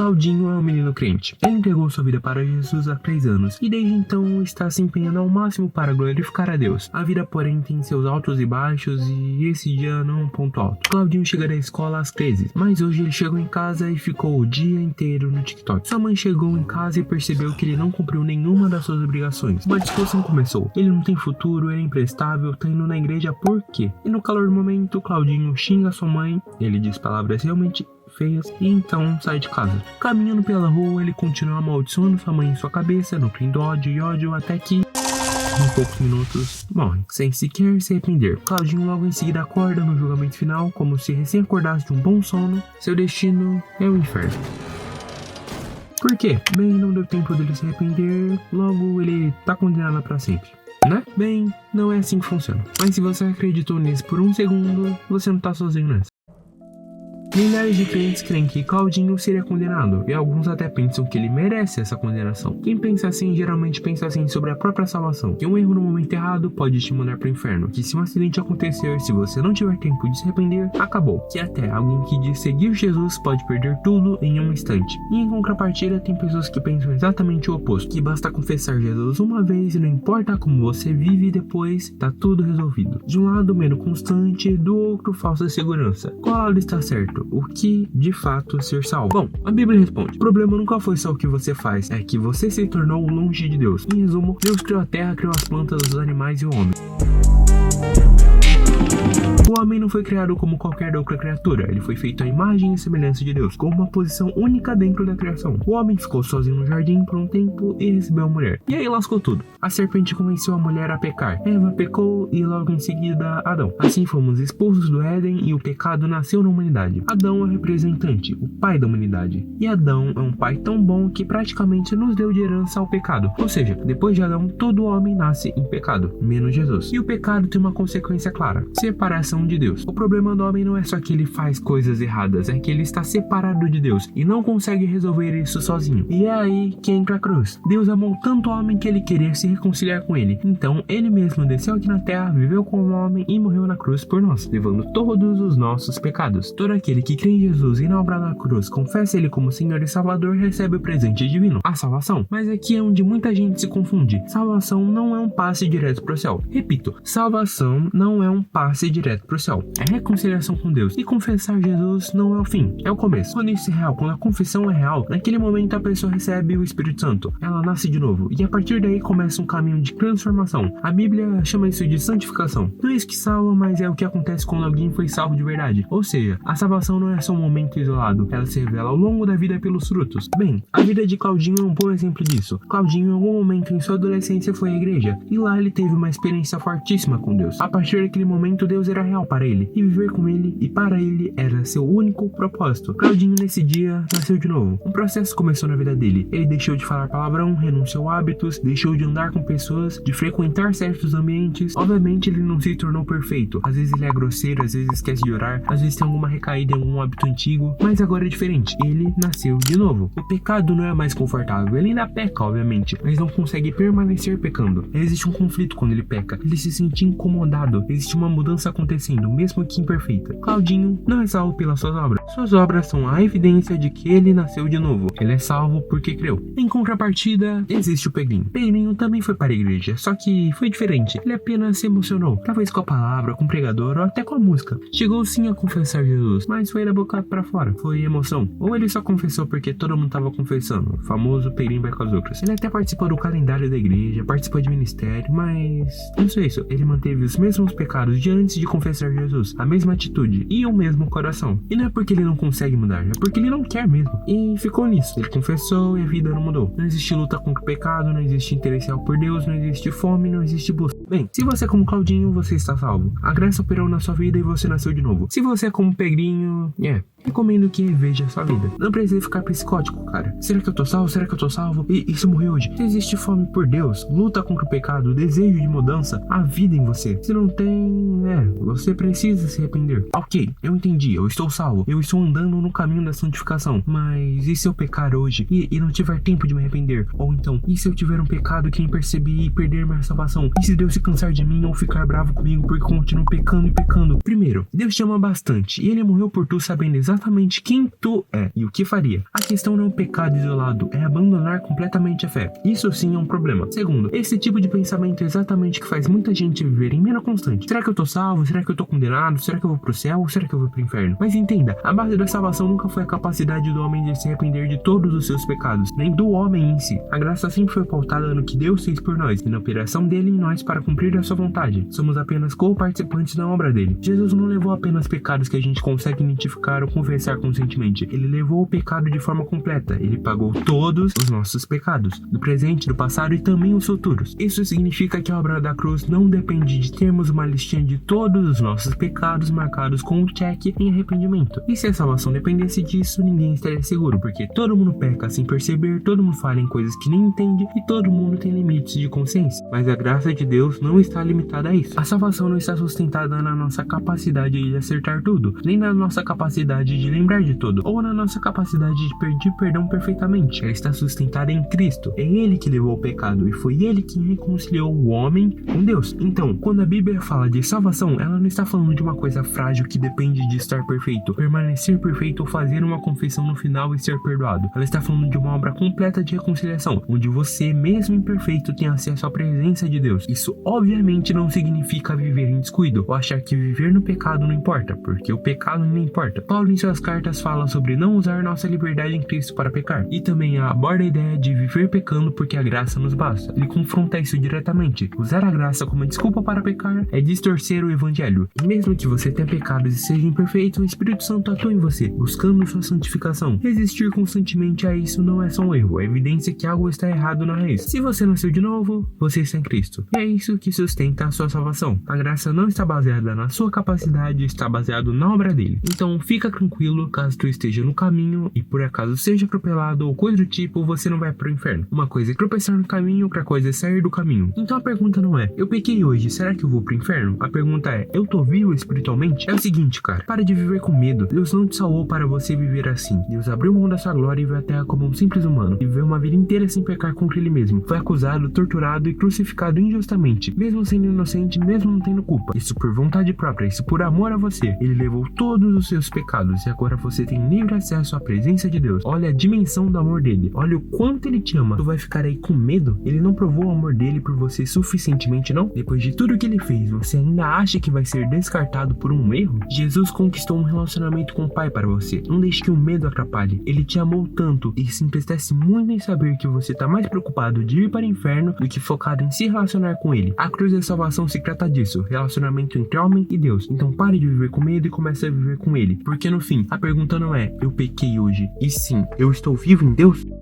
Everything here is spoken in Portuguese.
Claudinho é um menino crente. Ele entregou sua vida para Jesus há 3 anos e desde então está se empenhando ao máximo para glorificar a Deus. A vida, porém, tem seus altos e baixos e esse dia não é um ponto alto. Claudinho chega da escola às 13, mas hoje ele chegou em casa e ficou o dia inteiro no TikTok. Sua mãe chegou em casa e percebeu que ele não cumpriu nenhuma das suas obrigações. Uma discussão começou. Ele não tem futuro, ele é imprestável, tá indo na igreja por quê? E no calor do momento, Claudinho xinga sua mãe, ele diz palavras realmente feias e então sai de casa. Caminhando pela rua, ele continua amaldiçoando sua mãe em sua cabeça, nutrindo ódio e ódio até que em poucos minutos morre, sem sequer se arrepender. Claudinho logo em seguida acorda no julgamento final, como se recém acordasse de um bom sono. Seu destino é o inferno. Por quê? Bem, não deu tempo dele se arrepender, logo ele tá condenado pra sempre. Né? Bem, não é assim que funciona. Mas se você acreditou nisso por um segundo, você não tá sozinho nessa. Milhares de crentes creem que Claudinho seria condenado, e alguns até pensam que ele merece essa condenação. Quem pensa assim, geralmente pensa assim sobre a própria salvação, que um erro no momento errado pode te mandar pro inferno, que se um acidente acontecer, se você não tiver tempo de se arrepender, acabou, que até alguém que diz seguir Jesus pode perder tudo em um instante. E em contrapartida, tem pessoas que pensam exatamente o oposto, que basta confessar Jesus uma vez e não importa como você vive depois, tá tudo resolvido. De um lado, medo constante, do outro, falsa segurança. Qual lado está certo? O que, de fato, ser salvo? Bom, a Bíblia responde: o problema nunca foi só o que você faz, é que você se tornou longe de Deus. Em resumo, Deus criou a terra, criou as plantas, os animais e o homem. O homem não foi criado como qualquer outra criatura, ele foi feito à imagem e semelhança de Deus, com uma posição única dentro da criação. O homem ficou sozinho no jardim por um tempo e recebeu a mulher. E aí lascou tudo. A serpente convenceu a mulher a pecar. Eva pecou e logo em seguida Adão. Assim fomos expulsos do Éden e o pecado nasceu na humanidade. Adão é o representante, o pai da humanidade. E Adão é um pai tão bom que praticamente nos deu de herança ao pecado. Ou seja, depois de Adão, todo homem nasce em pecado, menos Jesus. E o pecado tem uma consequência clara: separação de Deus. O problema do homem não é só que ele faz coisas erradas, é que ele está separado de Deus e não consegue resolver isso sozinho. E é aí que entra a cruz. Deus amou tanto o homem que ele queria se reconciliar com ele. Então ele mesmo desceu aqui na terra, viveu como homem e morreu na cruz por nós, levando todos os nossos pecados. Todo aquele que crê em Jesus e na obra da cruz, confessa ele como Senhor e Salvador, recebe o presente divino, a salvação. Mas aqui é onde muita gente se confunde. Salvação não é um passe direto pro céu. Repito, salvação não é um passe direto pro céu. É reconciliação com Deus. E confessar Jesus não é o fim, é o começo. Quando isso é real, quando a confissão é real, naquele momento a pessoa recebe o Espírito Santo. Ela nasce de novo. E a partir daí começa um caminho de transformação. A Bíblia chama isso de santificação. Não é isso que salva, mas é o que acontece quando alguém foi salvo de verdade. Ou seja, a salvação não é só um momento isolado. Ela se revela ao longo da vida pelos frutos. Bem, a vida de Claudinho é um bom exemplo disso. Claudinho em algum momento em sua adolescência foi à igreja. E lá ele teve uma experiência fortíssima com Deus. A partir daquele momento, Deus era real para ele. E viver com ele e para ele era seu único propósito. Claudinho nesse dia nasceu de novo. Um processo começou na vida dele. Ele deixou de falar palavrão, renunciou a hábitos, deixou de andar com pessoas, de frequentar certos ambientes. Obviamente ele não se tornou perfeito. Às vezes ele é grosseiro, às vezes esquece de orar, às vezes tem alguma recaída em algum hábito antigo, mas agora é diferente. Ele nasceu de novo. O pecado não é mais confortável. Ele ainda peca, obviamente, mas não consegue permanecer pecando. Existe um conflito quando ele peca. Ele se sente incomodado. Existe uma mudança acontecendo, mesmo que imperfeita. Claudinho não é salvo pelas suas obras. Suas obras são a evidência de que ele nasceu de novo. Ele é salvo porque creu. Em contrapartida, existe o Pedrinho. Pedrinho também foi para a igreja, só que foi diferente. Ele apenas se emocionou, talvez com a palavra, com o pregador ou até com a música. Chegou sim a confessar Jesus, mas foi da boca para fora. Foi emoção. Ou ele só confessou porque todo mundo estava confessando. O famoso Pedrinho vai com as outras. Ele até participou do calendário da igreja, participou de ministério, mas não sei isso. Ele manteve os mesmos pecados de antes de confessar Jesus. A mesma atitude e o mesmo coração. E não é porque ele não consegue mudar, é porque ele não quer mesmo. E ficou nisso. Ele confessou e a vida não mudou. Não existe luta contra o pecado, não existe interesse real por Deus, não existe fome, não existe busca. Bem, se você é como Claudinho, você está salvo. A graça operou na sua vida e você nasceu de novo. Se você é como Pedrinho, recomendo que reveja a sua vida. Não precisa ficar psicótico, cara. Será que eu tô salvo? Será que eu tô salvo? E se eu morrer hoje? Se existe fome por Deus, luta contra o pecado, desejo de mudança, há vida em você. Se não tem, você precisa se arrepender. Ok, eu entendi, eu estou salvo. Eu estou andando no caminho da santificação. Mas e se eu pecar hoje e não tiver tempo de me arrepender? Ou então, e se eu tiver um pecado que nem percebi e perder minha salvação? E se Deus se cansar de mim ou ficar bravo comigo porque continuo pecando e pecando? Primeiro, Deus te ama bastante e Ele morreu por tu sabendo exatamente exatamente quem tu é e o que faria. A questão não é o pecado isolado, é abandonar completamente a fé. Isso sim é um problema. Segundo, esse tipo de pensamento é exatamente o que faz muita gente viver em mera constante. Será que eu tô salvo? Será que eu tô condenado? Será que eu vou pro céu? Ou será que eu vou pro inferno? Mas entenda, a base da salvação nunca foi a capacidade do homem de se arrepender de todos os seus pecados, nem do homem em si. A graça sempre foi pautada no que Deus fez por nós e na operação dele em nós para cumprir a sua vontade. Somos apenas co-participantes da obra dele. Jesus não levou apenas pecados que a gente consegue identificar ou confessar conscientemente. Ele levou o pecado de forma completa. Ele pagou todos os nossos pecados, do presente, do passado e também os futuros. Isso significa que a obra da cruz não depende de termos uma listinha de todos os nossos pecados marcados com um check em arrependimento. E se a salvação dependesse disso, ninguém estaria seguro, porque todo mundo peca sem perceber, todo mundo falha em coisas que nem entende e todo mundo tem limites de consciência. Mas a graça de Deus não está limitada a isso. A salvação não está sustentada na nossa capacidade de acertar tudo, nem na nossa capacidade de lembrar de tudo, ou na nossa capacidade de pedir perdão perfeitamente. Ela está sustentada em Cristo. É Ele que levou o pecado e foi Ele que reconciliou o homem com Deus. Então, quando a Bíblia fala de salvação, ela não está falando de uma coisa frágil que depende de estar perfeito, permanecer perfeito ou fazer uma confissão no final e ser perdoado. Ela está falando de uma obra completa de reconciliação, onde você, mesmo imperfeito, tem acesso à presença de Deus. Isso obviamente não significa viver em descuido ou achar que viver no pecado não importa, porque o pecado não importa. Paulo em suas cartas fala sobre não usar nossa liberdade em Cristo para pecar, e também aborda a ideia de viver pecando porque a graça nos basta. Ele confronta isso diretamente. Usar a graça como desculpa para pecar é distorcer o evangelho. E mesmo que você tenha pecados e seja imperfeito, o Espírito Santo atua em você, buscando sua santificação. Resistir constantemente a isso não é só um erro, é evidência que algo está errado na raiz. Se você nasceu de novo, você está em Cristo. E é isso que sustenta a sua salvação. A graça não está baseada na sua capacidade, está baseado na obra dele. Então fica tranquilo, caso tu esteja no caminho e por acaso seja atropelado ou coisa do tipo, você não vai pro inferno. Uma coisa é tropeçar no caminho, outra coisa é sair do caminho. Então a pergunta não é, eu pequei hoje, será que eu vou pro inferno? A pergunta é, eu tô vivo espiritualmente? É o seguinte, cara, pare de viver com medo. Deus não te salvou para você viver assim. Deus abriu mão da sua glória e veio à terra como um simples humano. E viveu uma vida inteira sem pecar contra ele mesmo. Foi acusado, torturado e crucificado injustamente, mesmo sendo inocente, mesmo não tendo culpa. Isso por vontade própria, isso por amor a você. Ele levou todos os seus pecados e agora você tem livre acesso à presença de Deus. Olha a dimensão do amor dele. Olha o quanto ele te ama. Tu vai ficar aí com medo? Ele não provou o amor dele por você suficientemente, não? Depois de tudo que ele fez, você ainda acha que vai ser descartado por um erro? Jesus conquistou um relacionamento com o Pai para você. Não deixe que o medo atrapalhe. Ele te amou tanto e se entristece muito em saber que você está mais preocupado de ir para o inferno do que focado em se relacionar com ele. A cruz da salvação se trata disso, relacionamento entre homem e Deus. Então pare de viver com medo e comece a viver com ele. Porque no fim, a pergunta não é, eu pequei hoje, e sim, eu estou vivo em Deus?